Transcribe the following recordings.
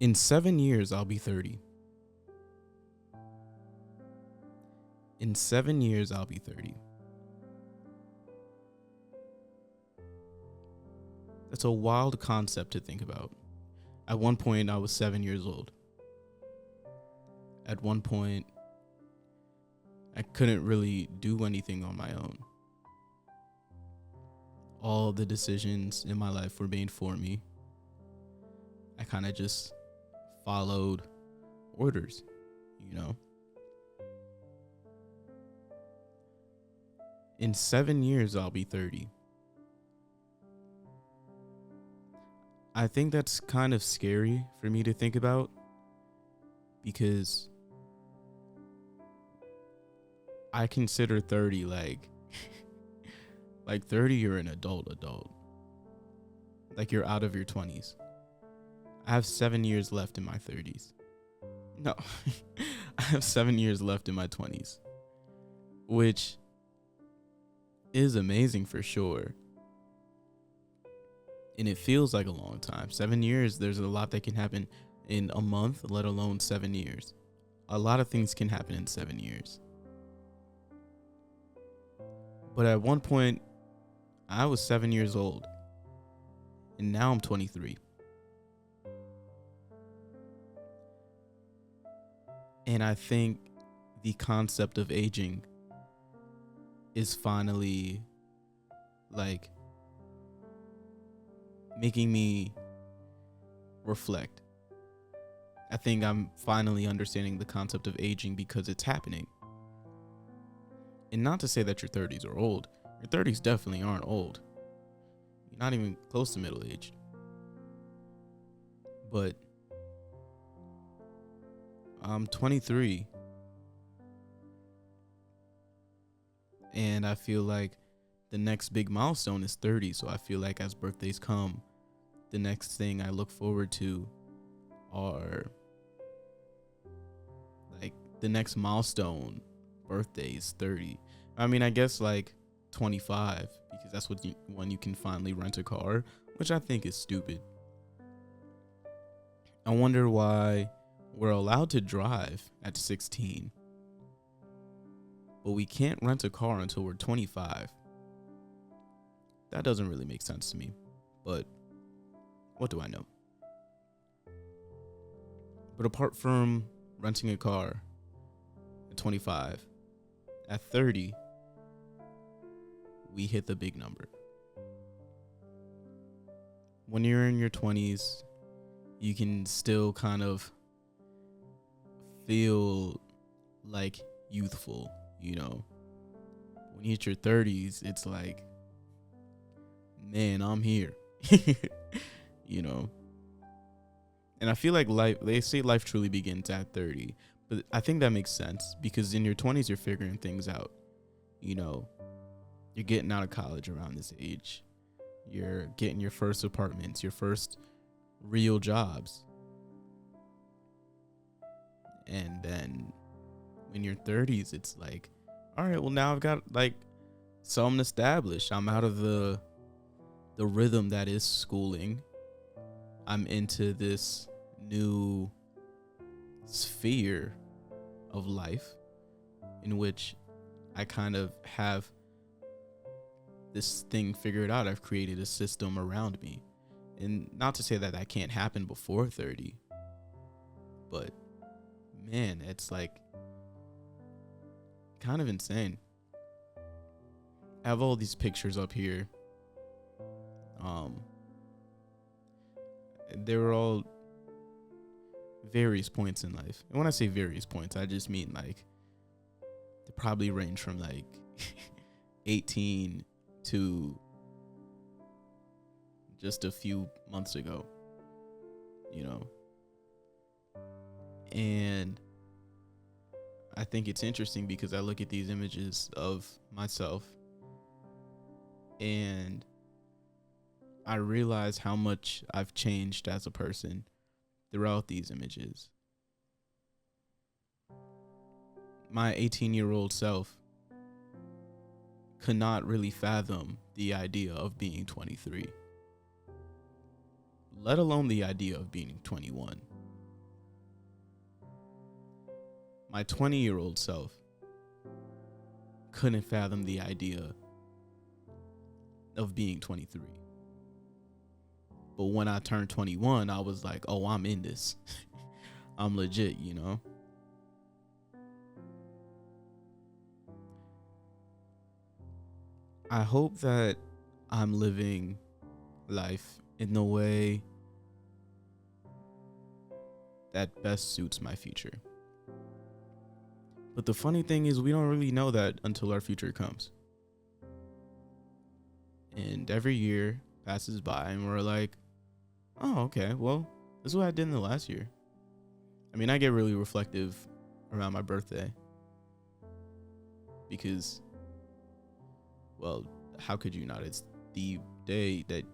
In 7 years, I'll be 30. In 7 years, I'll be 30. That's a wild concept to think about. At one point, I was 7 years old. At one point, I couldn't really do anything on my own. All the decisions in my life were made for me. I kind of just followed orders, you know? In 7 years, I'll be 30. I think that's kind of scary for me to think about because I consider 30 like 30 you're an adult. Like you're out of your 20s. I have 7 years left in my 30s. No. I have 7 years left in my 20s, which is amazing for sure. And it feels like a long time. 7 years, there's a lot that can happen in a month, let alone 7 years. A lot of things can happen in 7 years. But at one point, I was 7 years old. And now I'm 23. And I think the concept of aging is finally like making me reflect. I think I'm finally understanding the concept of aging because it's happening. And not to say that your 30s are old. Your 30s definitely aren't old. You're not even close to middle age. But I'm 23. And I feel like the next big milestone is 30. So I feel like as birthdays come, the next thing I look forward to are like the next milestone birthday is 30. I mean, I guess like 25 because that's when you can finally rent a car, which I think is stupid. I wonder why we're allowed to drive at 16, but we can't rent a car until we're 25. That doesn't really make sense to me, but what do I know? But apart from renting a car at 25, at 30, we hit the big number. When you're in your 20s, you can still kind of feel like youthful, you know. When you hit your 30s, it's like, man, I'm here. You know. And I feel like they say life truly begins at 30, but I think that makes sense because in your 20s you're figuring things out. You know, you're getting out of college around this age. You're getting your first apartments, your first real jobs. And then in your 30s, it's like, all right, well, now I've got like something established. I'm out of the rhythm that is schooling. I'm into this new sphere of life in which I kind of have this thing figured out. I've created a system around me. And not to say that that can't happen before 30, but man, it's like kind of insane. I have all these pictures up here. They were all various points in life. And when I say various points, I just mean like they probably range from like 18 to just a few months ago, you know. And I think it's interesting because I look at these images of myself and I realize how much I've changed as a person throughout these images. My 18-year-old self could not really fathom the idea of being 23, let alone the idea of being 21. my 20-year-old self couldn't fathom the idea of being 23. But when I turned 21, I was like, oh, I'm in this. I'm legit, you know? I hope that I'm living life in the way that best suits my future. But the funny thing is, we don't really know that until our future comes. And every year passes by and we're like, oh, okay, well, this is what I did in the last year. I mean, I get really reflective around my birthday because, well, how could you not? It's the day that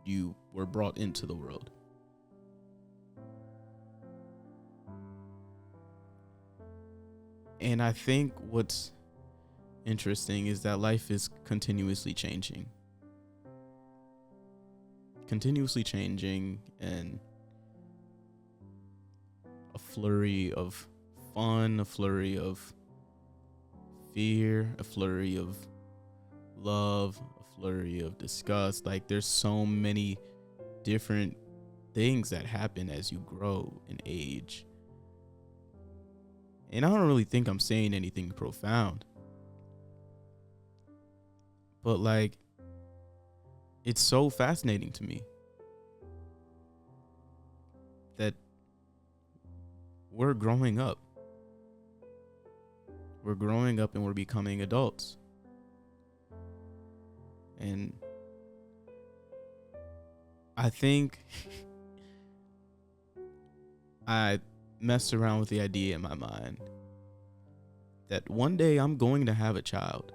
you were brought into the world. And I think what's interesting is that life is continuously changing. And a flurry of fun, a flurry of fear, a flurry of love, a flurry of disgust. Like, there's so many different things that happen as you grow and age. And I don't really think I'm saying anything profound. But like, it's so fascinating to me that we're growing up. We're growing up and we're becoming adults. And I think I messed around with the idea in my mind that one day I'm going to have a child.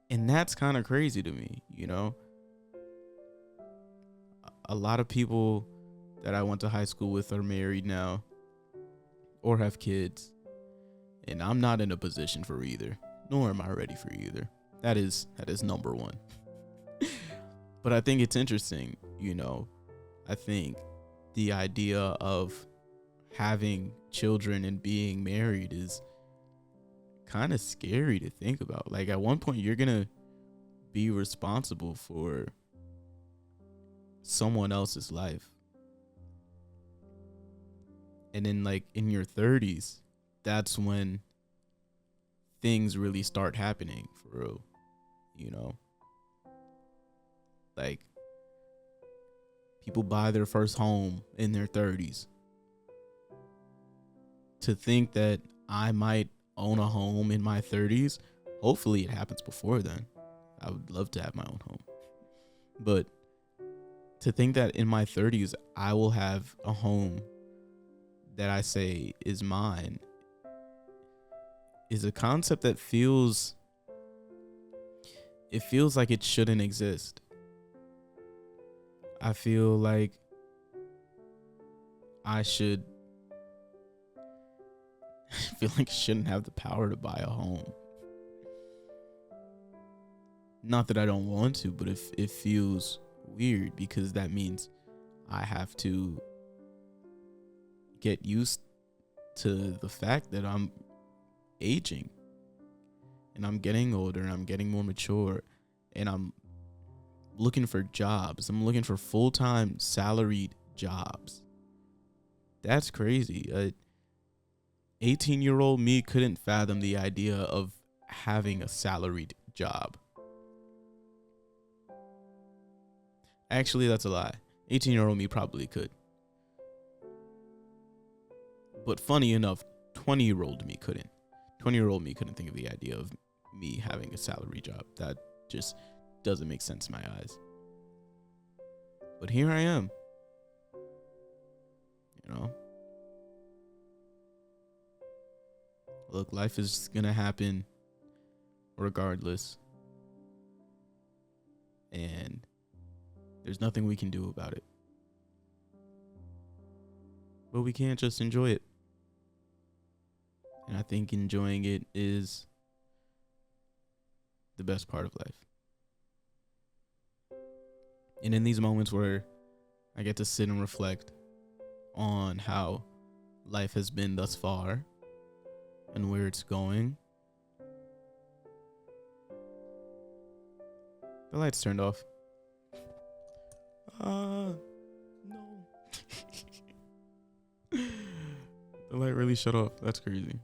And that's kind of crazy to me, you know? A lot of people that I went to high school with are married now or have kids. And I'm not in a position for either, nor am I ready for either. That is number one. But I think it's interesting, you know? I think the idea of having children and being married is kind of scary to think about. Like, at one point, you're going to be responsible for someone else's life. And then, like, in your 30s, that's when things really start happening for real, you know? Like, people buy their first home in their 30s. To think that I might own a home in my 30s, hopefully it happens before then. I would love to have my own home. But to think that in my 30s, I will have a home that I say is mine is a concept that feels like it shouldn't exist. I feel like I shouldn't have the power to buy a home. Not that I don't want to, but it feels weird because that means I have to get used to the fact that I'm aging and I'm getting older and I'm getting more mature and I'm looking for jobs. I'm looking for full-time salaried jobs. That's crazy. 18-year-old me couldn't fathom the idea of having a salaried job. Actually, that's a lie. 18-year-old me probably could. But funny enough, 20-year-old me couldn't. 20-year-old me couldn't think of the idea of me having a salary job. That just doesn't make sense in my eyes. But here I am. You know? Look, life is going to happen regardless. And there's nothing we can do about it. But we can't just enjoy it. And I think enjoying it is the best part of life. And in these moments where I get to sit and reflect on how life has been thus far and where it's going. The lights turned off. No. The light really shut off. That's crazy.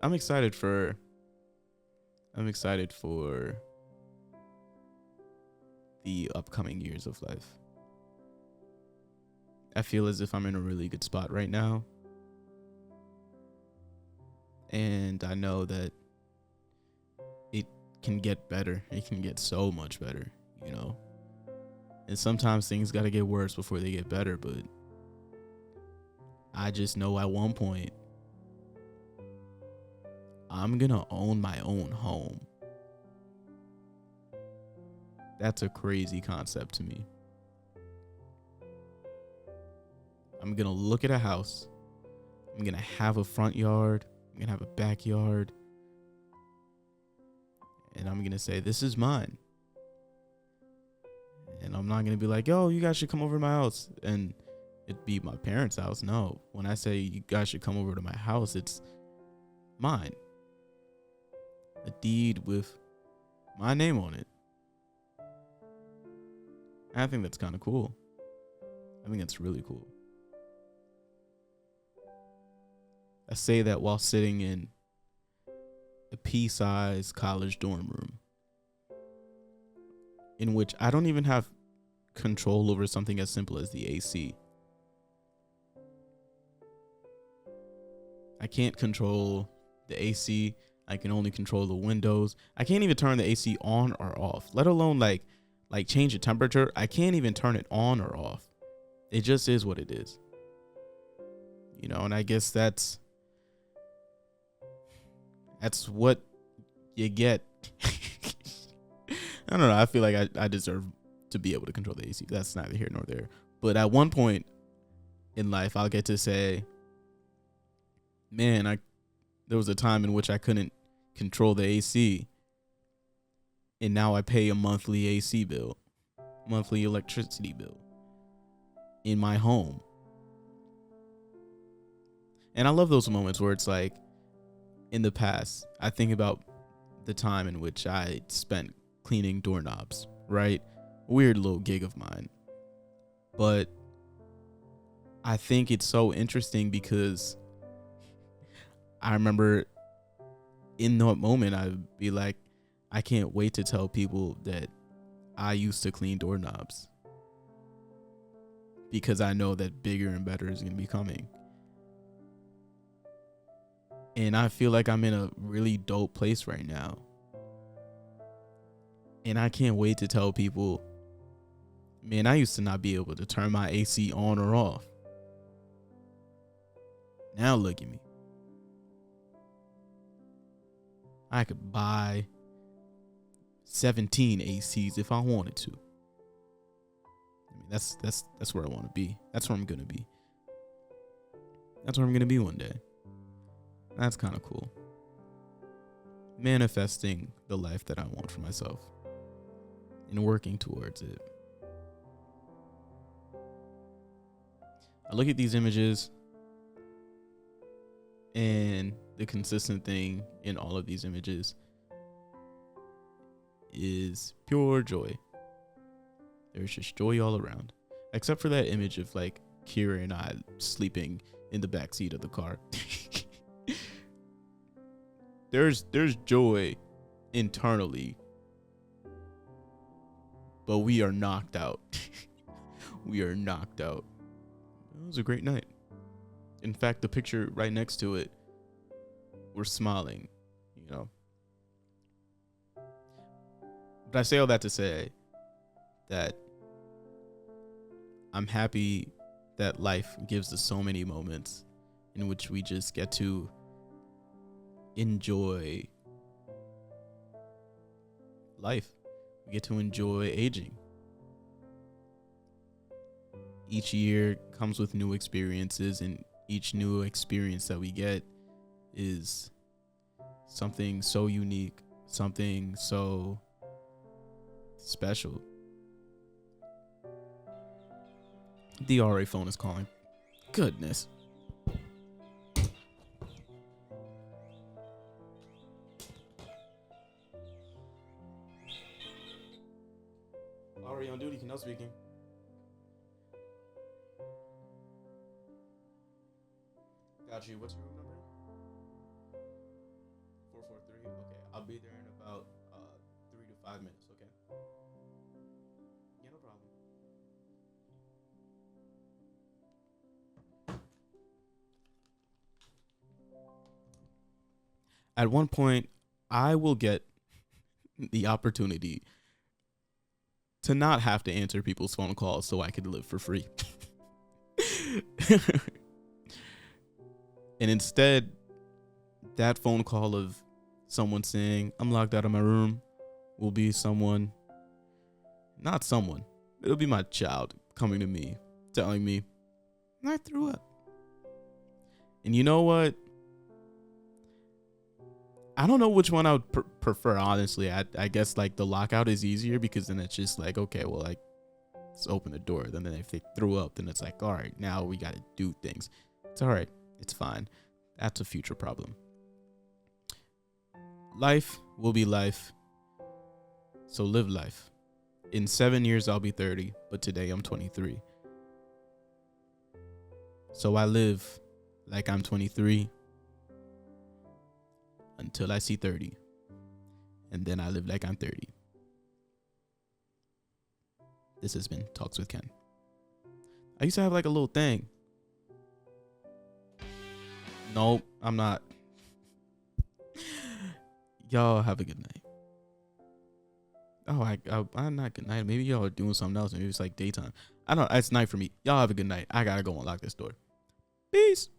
I'm excited for the upcoming years of life. I feel as if I'm in a really good spot right now. And I know that it can get better. It can get so much better, you know? And sometimes things got to get worse before they get better, but I just know at one point I'm going to own my own home. That's a crazy concept to me. I'm going to look at a house. I'm going to have a front yard. I'm going to have a backyard. And I'm going to say, this is mine. And I'm not going to be like, yo, you guys should come over to my house. And it'd be my parents' house. No. When I say you guys should come over to my house, it's mine. A deed with my name on it. I think that's kind of cool. I think that's really cool. I say that while sitting in a pea-sized college dorm room in which I don't even have control over something as simple as the AC. I can't control the AC. I can only control the windows. I can't even turn the AC on or off, let alone like change the temperature. I can't even turn it on or off. It just is what it is. You know, and I guess that's what you get. I don't know. I feel like I deserve to be able to control the AC. That's neither here nor there. But at one point in life, I'll get to say, man, there was a time in which I couldn't control the AC. And now I pay a monthly AC bill, monthly electricity bill in my home. And I love those moments where it's like, in the past, I think about the time in which I spent cleaning doorknobs, right? Weird little gig of mine. But I think it's so interesting because I remember in that moment, I'd be like, I can't wait to tell people that I used to clean doorknobs, because I know that bigger and better is going to be coming. And I feel like I'm in a really dope place right now. And I can't wait to tell people, man, I used to not be able to turn my AC on or off. Now look at me. I could buy 17 ACs if I wanted to. I mean, that's where I want to be. That's where I'm going to be. That's where I'm going to be one day. That's kind of cool. Manifesting the life that I want for myself and working towards it. I look at these images, and the consistent thing in all of these images is pure joy. There's just joy all around, except for that image of like Kira and I sleeping in the backseat of the car. There's joy internally, but we are knocked out. We are knocked out. It was a great night. In fact, the picture right next to it, we're smiling, you know. But I say all that to say that I'm happy that life gives us so many moments in which we just get to enjoy life. We get to enjoy aging. Each year comes with new experiences, and each new experience that we get is something so unique, something so special. The RA phone is calling. Goodness. RA on duty, Canal speaking. Got you. What's your room number? 443. Okay, I'll be there in about 3 to 5 minutes. Okay. Yeah, no problem. At one point, I will get the opportunity to not have to answer people's phone calls so I could live for free. And instead, that phone call of someone saying, I'm locked out of my room, will be someone, not someone, it'll be my child coming to me, telling me, I threw up. And you know what? I don't know which one I would prefer, honestly. I guess like the lockout is easier because then it's just like, okay, well, like, let's open the door. Then if they threw up, then it's like, all right, now we got to do things. It's all right. It's fine. That's a future problem. Life will be life. So live life. In 7 years, I'll be 30, but today I'm 23. So I live like I'm 23 until I see 30. And then I live like I'm 30. This has been Talks with Ken. I used to have like a little thing. Nope, I'm not. Y'all have a good night. Oh, I'm not good night. Maybe y'all are doing something else. Maybe it's like daytime. I don't know. It's night for me. Y'all have a good night. I gotta go unlock this door. Peace.